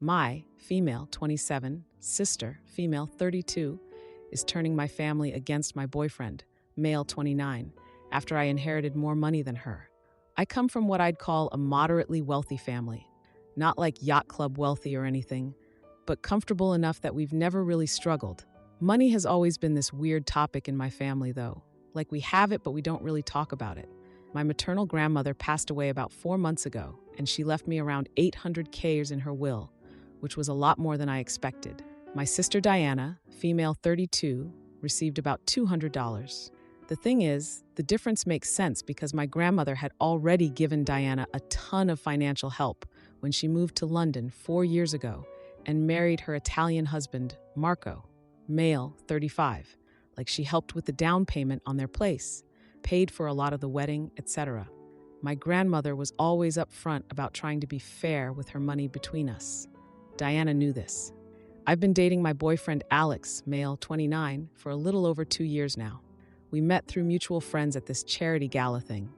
My, female 27, sister, female 32, is turning my family against my boyfriend, male 29, after I inherited more money than her. I come from what I'd call a moderately wealthy family. Not like yacht club wealthy or anything, but comfortable enough that we've never really struggled. Money has always been this weird topic in my family, though. Like we have it, but we don't really talk about it. My maternal grandmother passed away about 4 months ago, and she left me around $800K in her will, which was a lot more than I expected. My sister Diana, female 32, received about $200. The thing is, the difference makes sense because my grandmother had already given Diana a ton of financial help when she moved to London 4 years ago and married her Italian husband, Marco, male 35. Like she helped with the down payment on their place, paid for a lot of the wedding, etc. My grandmother was always upfront about trying to be fair with her money between us. Diana knew this. I've been dating my boyfriend Alex, male 29, for a little over 2 years now. We met through mutual friends at this charity gala thing.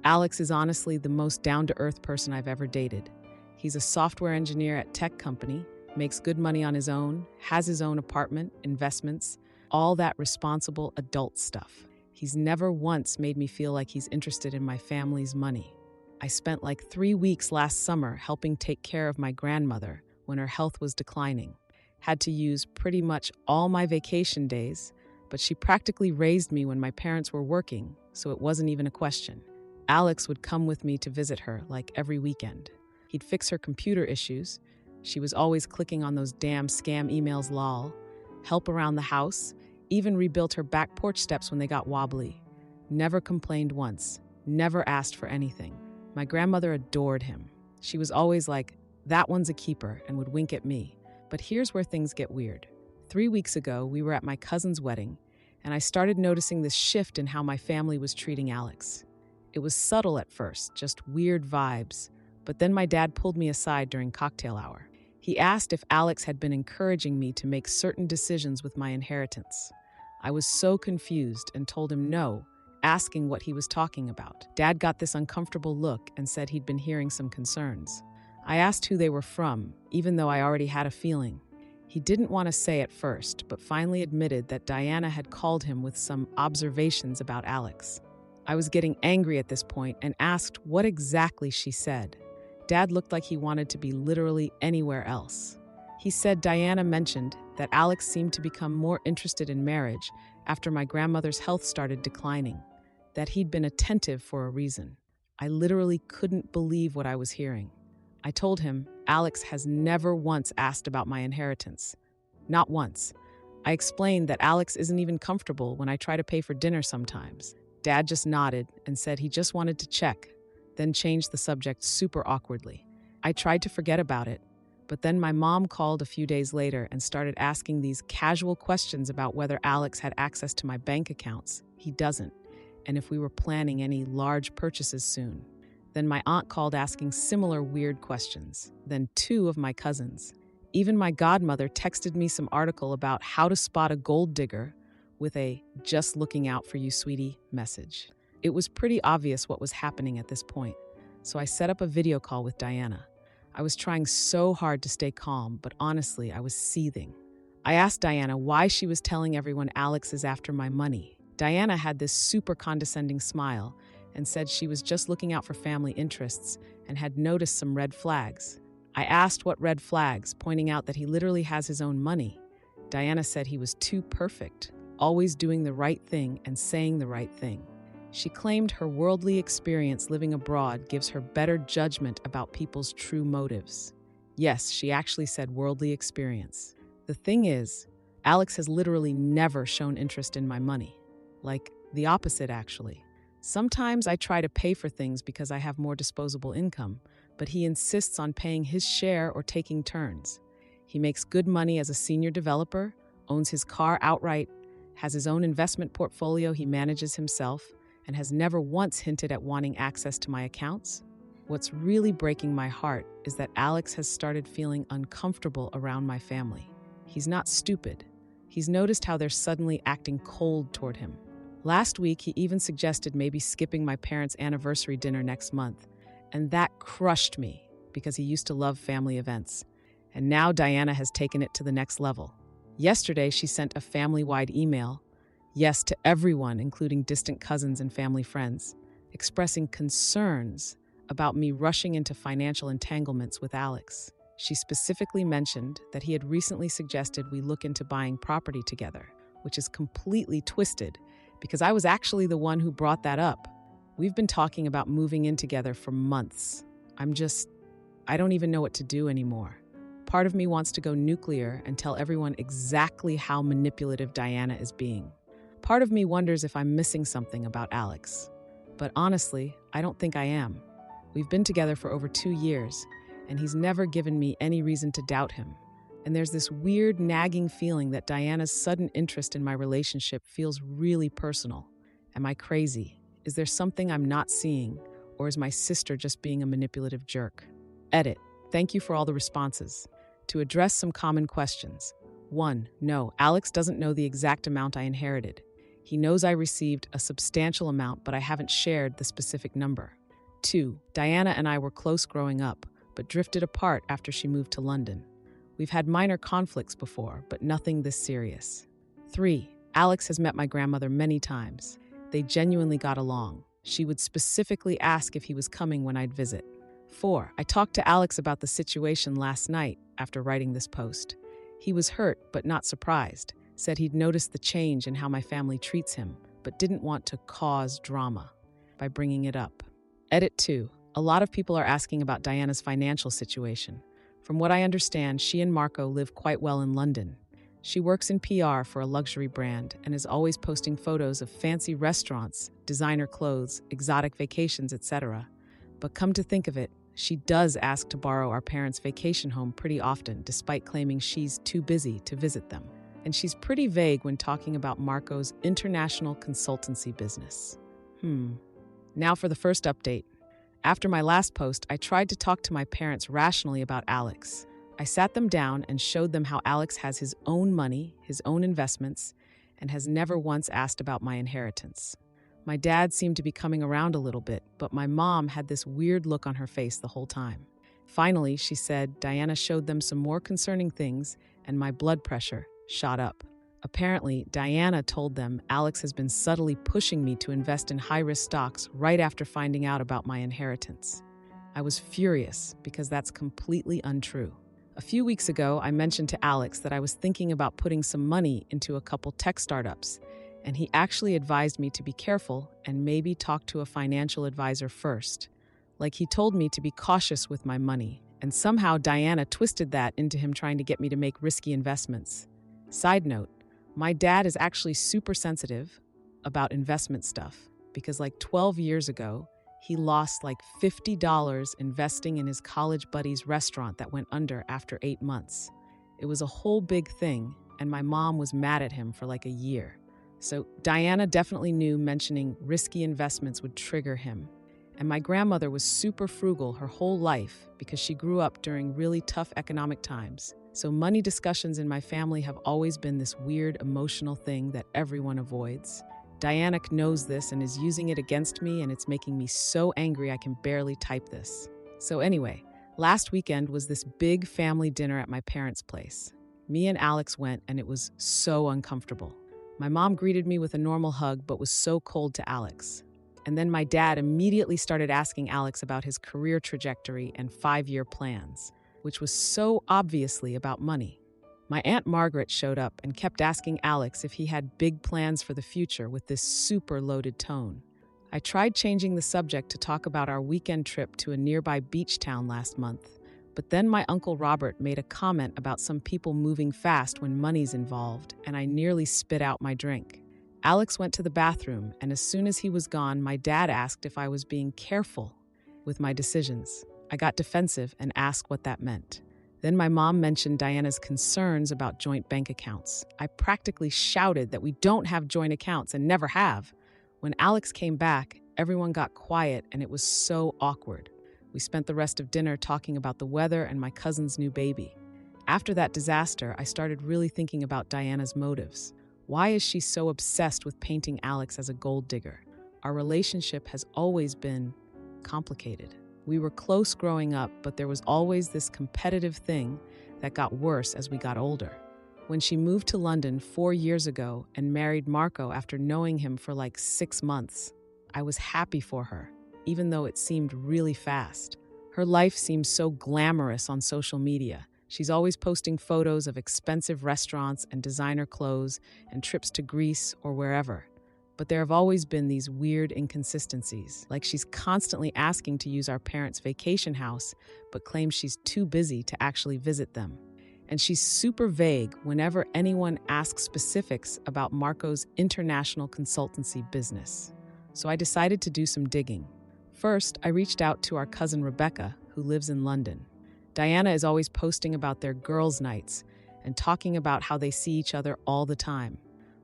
Alex is honestly the most down-to-earth person I've ever dated. He's a software engineer at tech company, makes good money on his own, has his own apartment, investments, all that responsible adult stuff. He's never once made me feel like he's interested in my family's money. I spent like 3 weeks last summer helping take care of my grandmother when her health was declining. Had to use pretty much all my vacation days, but she practically raised me when my parents were working, so it wasn't even a question. Alex would come with me to visit her like every weekend. He'd fix her computer issues. She was always clicking on those damn scam emails lol. Help around the house, even rebuilt her back porch steps when they got wobbly. Never complained once, never asked for anything. My grandmother adored him. She was always like, "That one's a keeper," and would wink at me. But here's where things get weird. 3 weeks ago, we were at my cousin's wedding, and I started noticing this shift in how my family was treating Alex. It was subtle at first, just weird vibes, but then my dad pulled me aside during cocktail hour. He asked if Alex had been encouraging me to make certain decisions with my inheritance. I was so confused and told him no, asking what he was talking about. Dad got this uncomfortable look and said he'd been hearing some concerns. I asked who they were from, even though I already had a feeling. He didn't want to say at first, but finally admitted that Diana had called him with some observations about Alex. I was getting angry at this point and asked what exactly she said. Dad looked like he wanted to be literally anywhere else. He said Diana mentioned that Alex seemed to become more interested in marriage after my grandmother's health started declining, that he'd been attentive for a reason. I literally couldn't believe what I was hearing. I told him Alex has never once asked about my inheritance. Not once. I explained that Alex isn't even comfortable when I try to pay for dinner sometimes. Dad just nodded and said he just wanted to check, then changed the subject super awkwardly. I tried to forget about it, but then my mom called a few days later and started asking these casual questions about whether Alex had access to my bank accounts. He doesn't, and if we were planning any large purchases soon. Then my aunt called asking similar weird questions. Then 2 of my cousins. Even my godmother texted me some article about how to spot a gold digger with a "just looking out for you, sweetie" message. It was pretty obvious what was happening at this point, so I set up a video call with Diana. I was trying so hard to stay calm, but honestly, I was seething. I asked Diana why she was telling everyone Alex is after my money. Diana had this super condescending smile and said she was just looking out for family interests and had noticed some red flags. I asked what red flags, pointing out that he literally has his own money. Diana said he was too perfect, always doing the right thing and saying the right thing. She claimed her worldly experience living abroad gives her better judgment about people's true motives. Yes, she actually said worldly experience. The thing is, Alex has literally never shown interest in my money. Like, the opposite, actually. Sometimes I try to pay for things because I have more disposable income, but he insists on paying his share or taking turns. He makes good money as a senior developer, owns his car outright, has his own investment portfolio he manages himself, and has never once hinted at wanting access to my accounts. What's really breaking my heart is that Alex has started feeling uncomfortable around my family. He's not stupid. He's noticed how they're suddenly acting cold toward him. Last week, he even suggested maybe skipping my parents' anniversary dinner next month, and that crushed me because he used to love family events. And now Diana has taken it to the next level. Yesterday, she sent a family-wide email, yes to everyone, including distant cousins and family friends, expressing concerns about me rushing into financial entanglements with Alex. She specifically mentioned that he had recently suggested we look into buying property together, which is completely twisted because I was actually the one who brought that up. We've been talking about moving in together for months. I don't even know what to do anymore. Part of me wants to go nuclear and tell everyone exactly how manipulative Diana is being. Part of me wonders if I'm missing something about Alex. But honestly, I don't think I am. We've been together for over 2 years, and he's never given me any reason to doubt him. And there's this weird, nagging feeling that Diana's sudden interest in my relationship feels really personal. Am I crazy? Is there something I'm not seeing? Or is my sister just being a manipulative jerk? Edit. Thank you for all the responses. To address some common questions. 1. No, Alex doesn't know the exact amount I inherited. He knows I received a substantial amount, but I haven't shared the specific number. 2. Diana and I were close growing up, but drifted apart after she moved to London. We've had minor conflicts before, but nothing this serious. 3. Alex has met my grandmother many times. They genuinely got along. She would specifically ask if he was coming when I'd visit. 4. I talked to Alex about the situation last night after writing this post. He was hurt, but not surprised. Said he'd noticed the change in how my family treats him, but didn't want to cause drama by bringing it up. Edit 2. A lot of people are asking about Diana's financial situation. From what I understand, she and Marco live quite well in London. She works in PR for a luxury brand and is always posting photos of fancy restaurants, designer clothes, exotic vacations, etc. But come to think of it, she does ask to borrow our parents' vacation home pretty often, despite claiming she's too busy to visit them. And she's pretty vague when talking about Marco's international consultancy business. Now for the first update. After my last post, I tried to talk to my parents rationally about Alex. I sat them down and showed them how Alex has his own money, his own investments, and has never once asked about my inheritance. My dad seemed to be coming around a little bit, but my mom had this weird look on her face the whole time. Finally, she said Diana showed them some more concerning things, and my blood pressure shot up. Apparently, Diana told them Alex has been subtly pushing me to invest in high-risk stocks right after finding out about my inheritance. I was furious because that's completely untrue. A few weeks ago, I mentioned to Alex that I was thinking about putting some money into a couple tech startups, and he actually advised me to be careful and maybe talk to a financial advisor first. Like he told me to be cautious with my money, and somehow Diana twisted that into him trying to get me to make risky investments. Side note, my dad is actually super sensitive about investment stuff because 12 years ago, he lost $50 investing in his college buddy's restaurant that went under after 8 months. It was a whole big thing, and my mom was mad at him for a year. So Diana definitely knew mentioning risky investments would trigger him. And my grandmother was super frugal her whole life because she grew up during really tough economic times. So money discussions in my family have always been this weird emotional thing that everyone avoids. Diana knows this and is using it against me, and it's making me so angry I can barely type this. So anyway, last weekend was this big family dinner at my parents' place. Me and Alex went, and it was so uncomfortable. My mom greeted me with a normal hug, but was so cold to Alex. And then my dad immediately started asking Alex about his career trajectory and 5-year plans, which was so obviously about money. My Aunt Margaret showed up and kept asking Alex if he had big plans for the future with this super loaded tone. I tried changing the subject to talk about our weekend trip to a nearby beach town last month, but then my Uncle Robert made a comment about some people moving fast when money's involved, and I nearly spit out my drink. Alex went to the bathroom, and as soon as he was gone, my dad asked if I was being careful with my decisions. I got defensive and asked what that meant. Then my mom mentioned Diana's concerns about joint bank accounts. I practically shouted that we don't have joint accounts and never have. When Alex came back, everyone got quiet and it was so awkward. We spent the rest of dinner talking about the weather and my cousin's new baby. After that disaster, I started really thinking about Diana's motives. Why is she so obsessed with painting Alex as a gold digger? Our relationship has always been complicated. We were close growing up, but there was always this competitive thing that got worse as we got older. When she moved to London 4 years ago and married Marco after knowing him for like 6 months, I was happy for her, even though it seemed really fast. Her life seems so glamorous on social media. She's always posting photos of expensive restaurants and designer clothes and trips to Greece or wherever. But there have always been these weird inconsistencies, like she's constantly asking to use our parents' vacation house, but claims she's too busy to actually visit them. And she's super vague whenever anyone asks specifics about Marco's international consultancy business. So I decided to do some digging. First, I reached out to our cousin Rebecca, who lives in London. Diana is always posting about their girls' nights and talking about how they see each other all the time.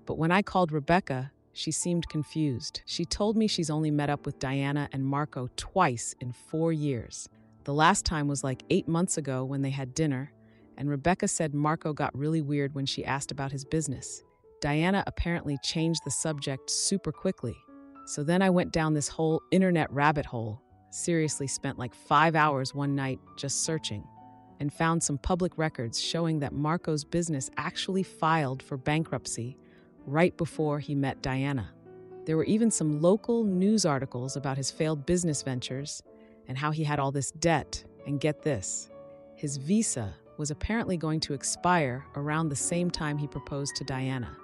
But when I called Rebecca, she seemed confused. She told me she's only met up with Diana and Marco twice in 4 years. The last time was like 8 months ago when they had dinner, and Rebecca said Marco got really weird when she asked about his business. Diana apparently changed the subject super quickly. So then I went down this whole internet rabbit hole, seriously spent like 5 hours one night just searching, and found some public records showing that Marco's business actually filed for bankruptcy right before he met Diana. There were even some local news articles about his failed business ventures and how he had all this debt. And get this, his visa was apparently going to expire around the same time he proposed to Diana.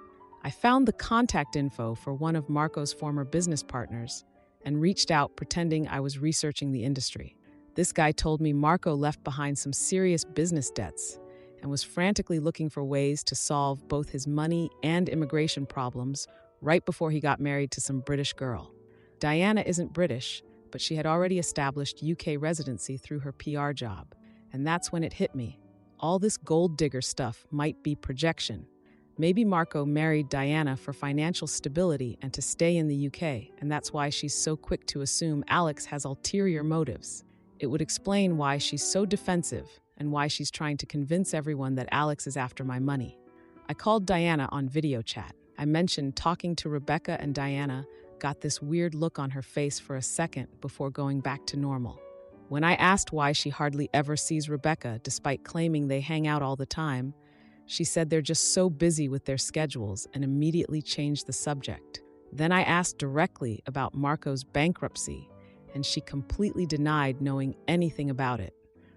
I found the contact info for one of Marco's former business partners and reached out pretending I was researching the industry. This guy told me Marco left behind some serious business debts and was frantically looking for ways to solve both his money and immigration problems right before he got married to some British girl. Diana isn't British, but she had already established UK residency through her PR job. And that's when it hit me. All this gold digger stuff might be projection. Maybe Marco married Diana for financial stability and to stay in the UK, and that's why she's so quick to assume Alex has ulterior motives. It would explain why she's so defensive and why she's trying to convince everyone that Alex is after my money. I called Diana on video chat. I mentioned talking to Rebecca, and Diana got this weird look on her face for a second before going back to normal. When I asked why she hardly ever sees Rebecca, despite claiming they hang out all the time, she said they're just so busy with their schedules and immediately changed the subject. Then I asked directly about Marco's bankruptcy, and she completely denied knowing anything about it.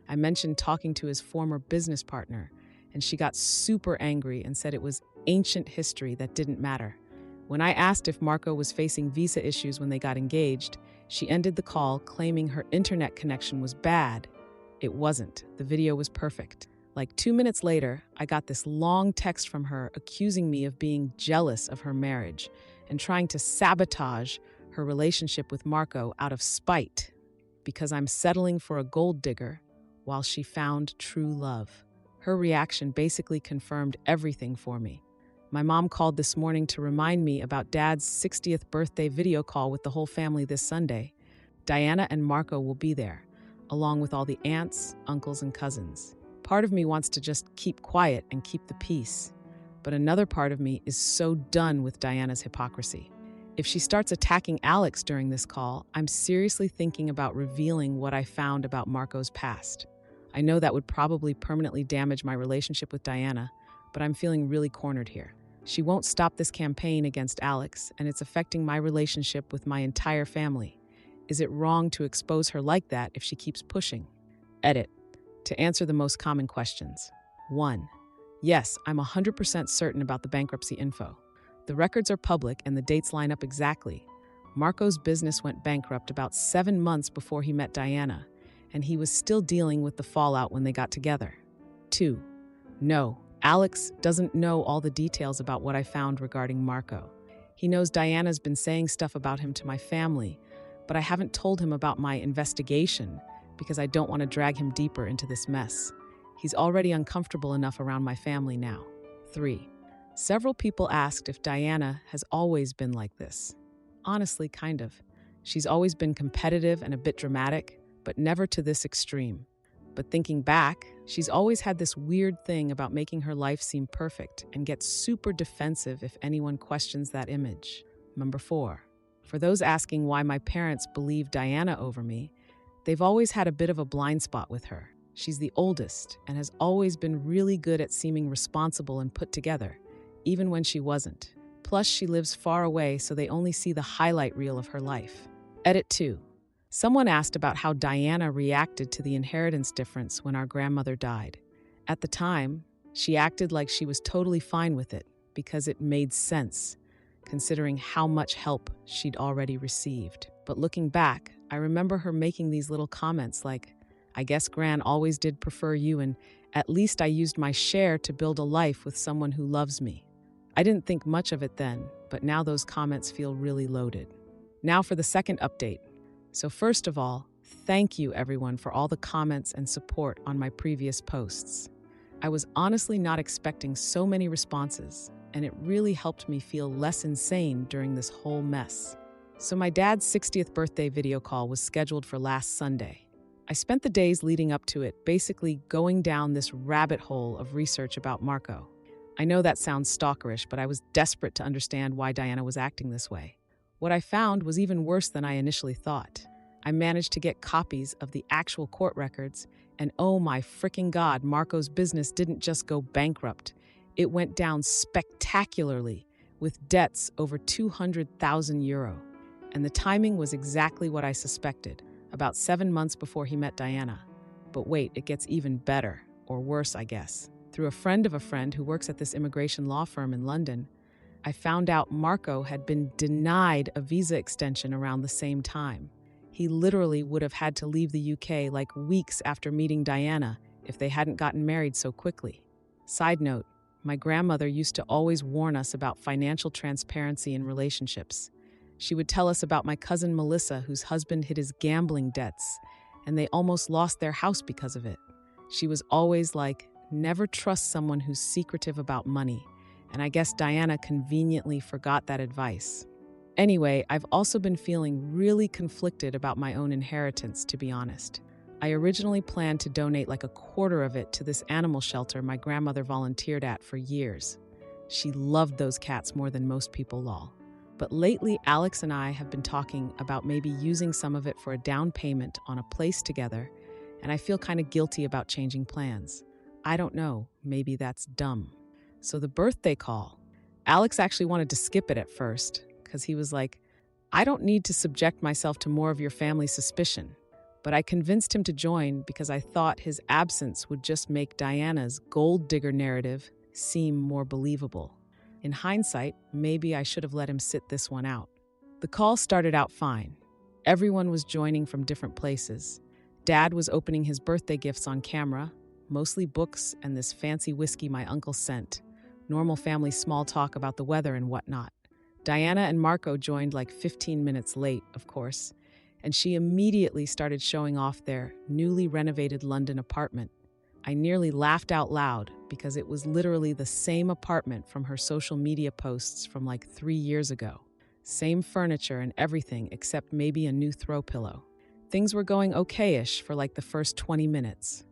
I mentioned talking to his former business partner, and she got super angry and said it was ancient history that didn't matter. When I asked if Marco was facing visa issues when they got engaged, she ended the call claiming her internet connection was bad. It wasn't. The video was perfect. Like 2 minutes later, I got this long text from her accusing me of being jealous of her marriage and trying to sabotage her relationship with Marco out of spite because I'm settling for a gold digger while she found true love. Her reaction basically confirmed everything for me. My mom called this morning to remind me about Dad's 60th birthday video call with the whole family this Sunday. Diana and Marco will be there, along with all the aunts, uncles, and cousins. Part of me wants to just keep quiet and keep the peace, but another part of me is so done with Diana's hypocrisy. If she starts attacking Alex during this call, I'm seriously thinking about revealing what I found about Marco's past. I know that would probably permanently damage my relationship with Diana, but I'm feeling really cornered here. She won't stop this campaign against Alex, and it's affecting my relationship with my entire family. Is it wrong to expose her like that if she keeps pushing? Edit. To answer the most common questions. 1. Yes, I'm 100% certain about the bankruptcy info. The records are public and the dates line up exactly. Marco's business went bankrupt about 7 months before he met Diana, and he was still dealing with the fallout when they got together. 2. No, Alex doesn't know all the details about what I found regarding Marco. He knows Diana's been saying stuff about him to my family, but I haven't told him about my investigation because I don't want to drag him deeper into this mess. He's already uncomfortable enough around my family now. 3. Several people asked if Diana has always been like this. Honestly, kind of. She's always been competitive and a bit dramatic, but never to this extreme. But thinking back, she's always had this weird thing about making her life seem perfect and gets super defensive if anyone questions that image. Number 4. For those asking why my parents believe Diana over me, they've always had a bit of a blind spot with her. She's the oldest and has always been really good at seeming responsible and put together, even when she wasn't. Plus, she lives far away, so they only see the highlight reel of her life. Edit 2. Someone asked about how Diana reacted to the inheritance difference when our grandmother died. At the time, she acted like she was totally fine with it because it made sense, considering how much help she'd already received. But looking back, I remember her making these little comments like, "I guess Gran always did prefer you, and at least I used my share to build a life with someone who loves me." I didn't think much of it then, but now those comments feel really loaded. Now for the second update. So first of all, thank you everyone for all the comments and support on my previous posts. I was honestly not expecting so many responses, and it really helped me feel less insane during this whole mess. So my dad's 60th birthday video call was scheduled for last Sunday. I spent the days leading up to it basically going down this rabbit hole of research about Marco. I know that sounds stalkerish, but I was desperate to understand why Diana was acting this way. What I found was even worse than I initially thought. I managed to get copies of the actual court records, and oh my freaking God, Marco's business didn't just go bankrupt. It went down spectacularly, with debts over 200,000 euro. And the timing was exactly what I suspected, about 7 months before he met Diana. But wait, it gets even better, or worse, I guess. Through a friend of a friend who works at this immigration law firm in London, I found out Marco had been denied a visa extension around the same time. He literally would have had to leave the UK like weeks after meeting Diana if they hadn't gotten married so quickly. Side note, my grandmother used to always warn us about financial transparency in relationships. She would tell us about my cousin Melissa, whose husband hid his gambling debts, and they almost lost their house because of it. She was always like, never trust someone who's secretive about money, and I guess Diana conveniently forgot that advice. Anyway, I've also been feeling really conflicted about my own inheritance, to be honest. I originally planned to donate like a quarter of it to this animal shelter my grandmother volunteered at for years. She loved those cats more than most people, lol. But lately, Alex and I have been talking about maybe using some of it for a down payment on a place together, and I feel kind of guilty about changing plans. I don't know, maybe that's dumb. So the birthday call. Alex actually wanted to skip it at first, because he was like, I don't need to subject myself to more of your family's suspicion. But I convinced him to join because I thought his absence would just make Diana's gold digger narrative seem more believable. In hindsight, maybe I should have let him sit this one out. The call started out fine. Everyone was joining from different places. Dad was opening his birthday gifts on camera, mostly books and this fancy whiskey my uncle sent. Normal family small talk about the weather and whatnot. Diana and Marco joined like 15 minutes late, of course, and she immediately started showing off their newly renovated London apartment. I nearly laughed out loud because it was literally the same apartment from her social media posts from like 3 years ago. Same furniture and everything except maybe a new throw pillow. Things were going okay-ish for like the first 20 minutes.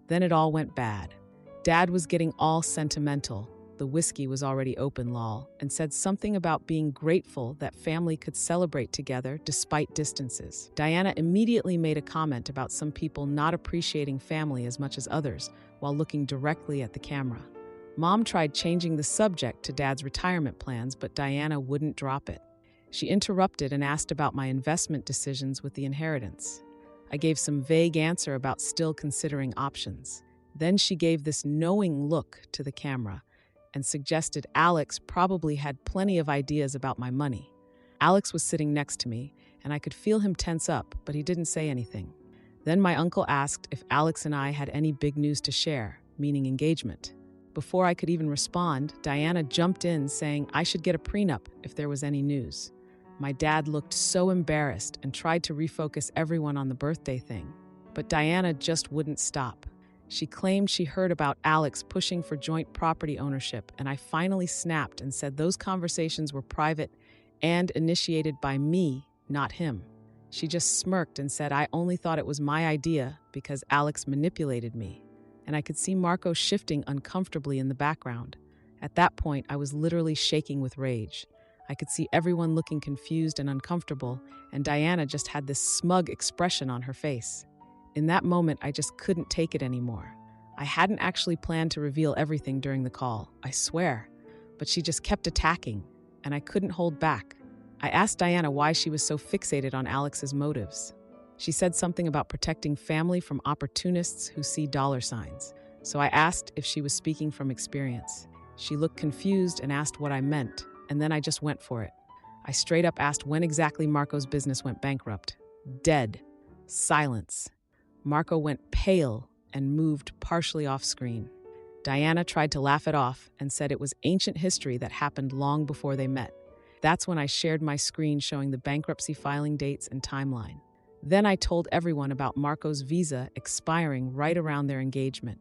Then it all went bad. Dad was getting all sentimental. The whiskey was already open, lol, and said something about being grateful that family could celebrate together despite distances. Diana immediately made a comment about some people not appreciating family as much as others while looking directly at the camera. Mom tried changing the subject to Dad's retirement plans, but Diana wouldn't drop it. She interrupted and asked about my investment decisions with the inheritance. I gave some vague answer about still considering options. Then she gave this knowing look to the camera and suggested Alex probably had plenty of ideas about my money. Alex was sitting next to me, and I could feel him tense up, but he didn't say anything. Then my uncle asked if Alex and I had any big news to share, meaning engagement. Before I could even respond, Diana jumped in saying I should get a prenup if there was any news. My dad looked so embarrassed and tried to refocus everyone on the birthday thing, but Diana just wouldn't stop. She claimed she heard about Alex pushing for joint property ownership, and I finally snapped and said those conversations were private and initiated by me, not him. She just smirked and said I only thought it was my idea because Alex manipulated me, and I could see Marco shifting uncomfortably in the background. At that point, I was literally shaking with rage. I could see everyone looking confused and uncomfortable, and Diana just had this smug expression on her face. In that moment, I just couldn't take it anymore. I hadn't actually planned to reveal everything during the call, I swear, but she just kept attacking, and I couldn't hold back. I asked Diana why she was so fixated on Alex's motives. She said something about protecting family from opportunists who see dollar signs, so I asked if she was speaking from experience. She looked confused and asked what I meant, and then I just went for it. I straight up asked when exactly Marco's business went bankrupt. Dead. Silence. Marco went pale and moved partially off screen. Diana tried to laugh it off and said it was ancient history that happened long before they met. That's when I shared my screen showing the bankruptcy filing dates and timeline. Then I told everyone about Marco's visa expiring right around their engagement.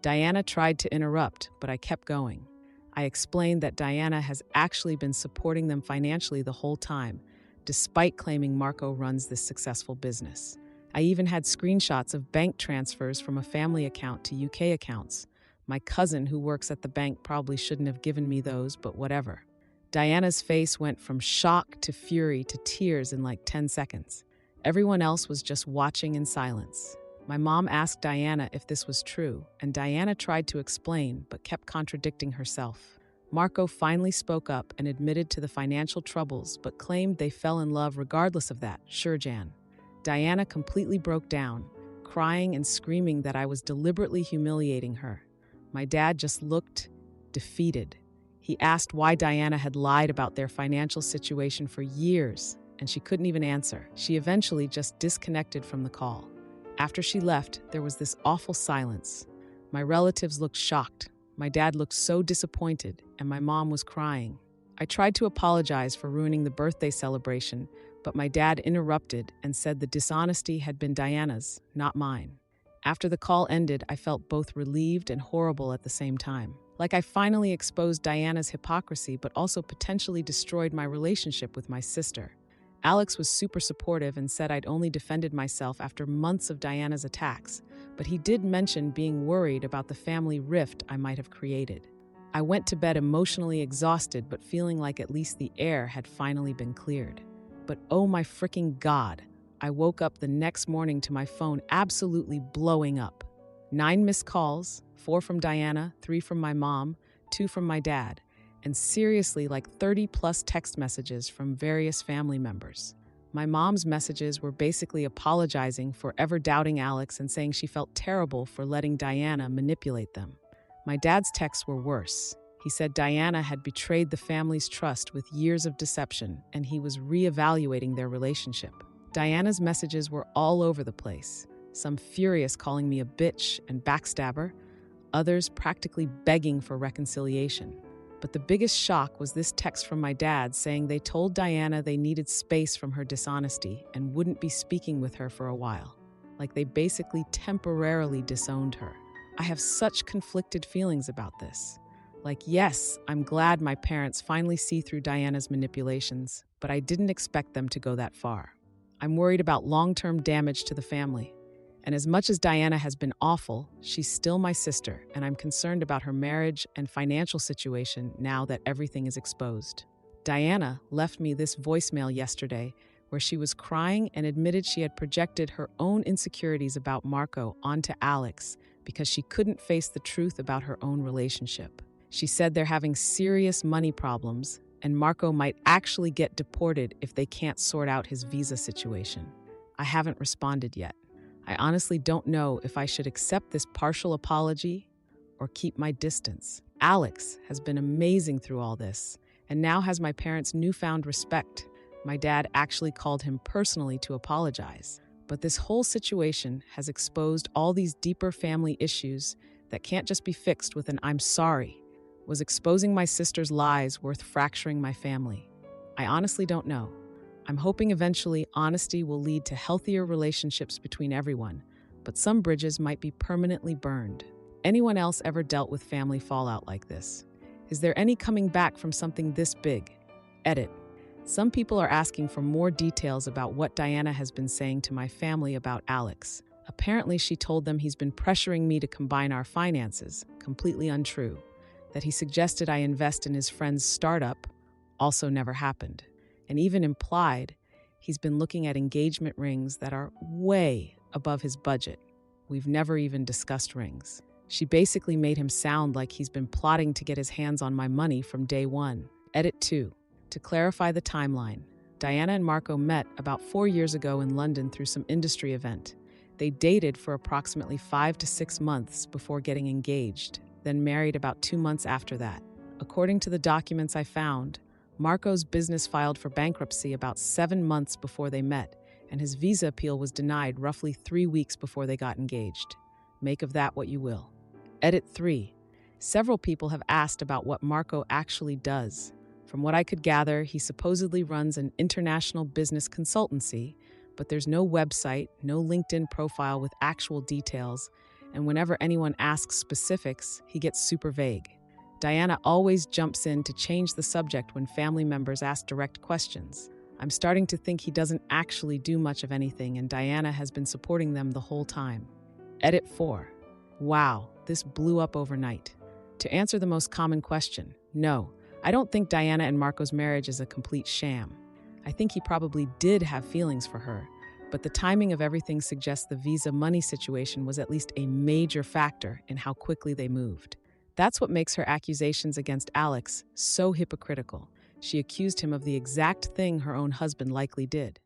Diana tried to interrupt, but I kept going. I explained that Diana has actually been supporting them financially the whole time, despite claiming Marco runs this successful business. I even had screenshots of bank transfers from a family account to UK accounts. My cousin who works at the bank probably shouldn't have given me those, but whatever. Diana's face went from shock to fury to tears in like 10 seconds. Everyone else was just watching in silence. My mom asked Diana if this was true, and Diana tried to explain but kept contradicting herself. Marco finally spoke up and admitted to the financial troubles but claimed they fell in love regardless of that. Sure, Jan. Diana completely broke down, crying and screaming that I was deliberately humiliating her. My dad just looked defeated. He asked why Diana had lied about their financial situation for years, and she couldn't even answer. She eventually just disconnected from the call. After she left, there was this awful silence. My relatives looked shocked. My dad looked so disappointed, and my mom was crying. I tried to apologize for ruining the birthday celebration, but my dad interrupted and said the dishonesty had been Diana's, not mine. After the call ended, I felt both relieved and horrible at the same time. Like I finally exposed Diana's hypocrisy, but also potentially destroyed my relationship with my sister. Alex was super supportive and said I'd only defended myself after months of Diana's attacks, but he did mention being worried about the family rift I might have created. I went to bed emotionally exhausted, but feeling like at least the air had finally been cleared. But oh my freaking God, I woke up the next morning to my phone absolutely blowing up. 9 missed calls, 4 from Diana, 3 from my mom, 2 from my dad, and seriously like 30+ text messages from various family members. My mom's messages were basically apologizing for ever doubting Alex and saying she felt terrible for letting Diana manipulate them. My dad's texts were worse. He said Diana had betrayed the family's trust with years of deception, and he was reevaluating their relationship. Diana's messages were all over the place, some furious calling me a bitch and backstabber, others practically begging for reconciliation. But the biggest shock was this text from my dad saying they told Diana they needed space from her dishonesty and wouldn't be speaking with her for a while. Like they basically temporarily disowned her. I have such conflicted feelings about this. Like, yes, I'm glad my parents finally see through Diana's manipulations, but I didn't expect them to go that far. I'm worried about long-term damage to the family. And as much as Diana has been awful, she's still my sister, and I'm concerned about her marriage and financial situation now that everything is exposed. Diana left me this voicemail yesterday where she was crying and admitted she had projected her own insecurities about Marco onto Alex because she couldn't face the truth about her own relationship. She said they're having serious money problems, and Marco might actually get deported if they can't sort out his visa situation. I haven't responded yet. I honestly don't know if I should accept this partial apology or keep my distance. Alex has been amazing through all this and now has my parents' newfound respect. My dad actually called him personally to apologize. But this whole situation has exposed all these deeper family issues that can't just be fixed with an "I'm sorry." Was exposing my sister's lies worth fracturing my family? I honestly don't know. I'm hoping eventually honesty will lead to healthier relationships between everyone, but some bridges might be permanently burned. Anyone else ever dealt with family fallout like this? Is there any coming back from something this big? Edit. Some people are asking for more details about what Diana has been saying to my family about Alex. Apparently, she told them he's been pressuring me to combine our finances, completely untrue. That he suggested I invest in his friend's startup, also never happened. And even implied he's been looking at engagement rings that are way above his budget. We've never even discussed rings. She basically made him sound like he's been plotting to get his hands on my money from day one. Edit 2. To clarify the timeline, Diana and Marco met about 4 years ago in London through some industry event. They dated for approximately 5 to 6 months before getting engaged, then married about 2 months after that. According to the documents I found, Marco's business filed for bankruptcy about 7 months before they met, and his visa appeal was denied roughly 3 weeks before they got engaged. Make of that what you will. Edit 3. Several people have asked about what Marco actually does. From what I could gather, he supposedly runs an international business consultancy, but there's no website, no LinkedIn profile with actual details, and whenever anyone asks specifics, he gets super vague. Diana always jumps in to change the subject when family members ask direct questions. I'm starting to think he doesn't actually do much of anything, and Diana has been supporting them the whole time. Edit 4. Wow, this blew up overnight. To answer the most common question, no, I don't think Diana and Marco's marriage is a complete sham. I think he probably did have feelings for her, but the timing of everything suggests the visa money situation was at least a major factor in how quickly they moved. That's what makes her accusations against Alex so hypocritical. She accused him of the exact thing her own husband likely did.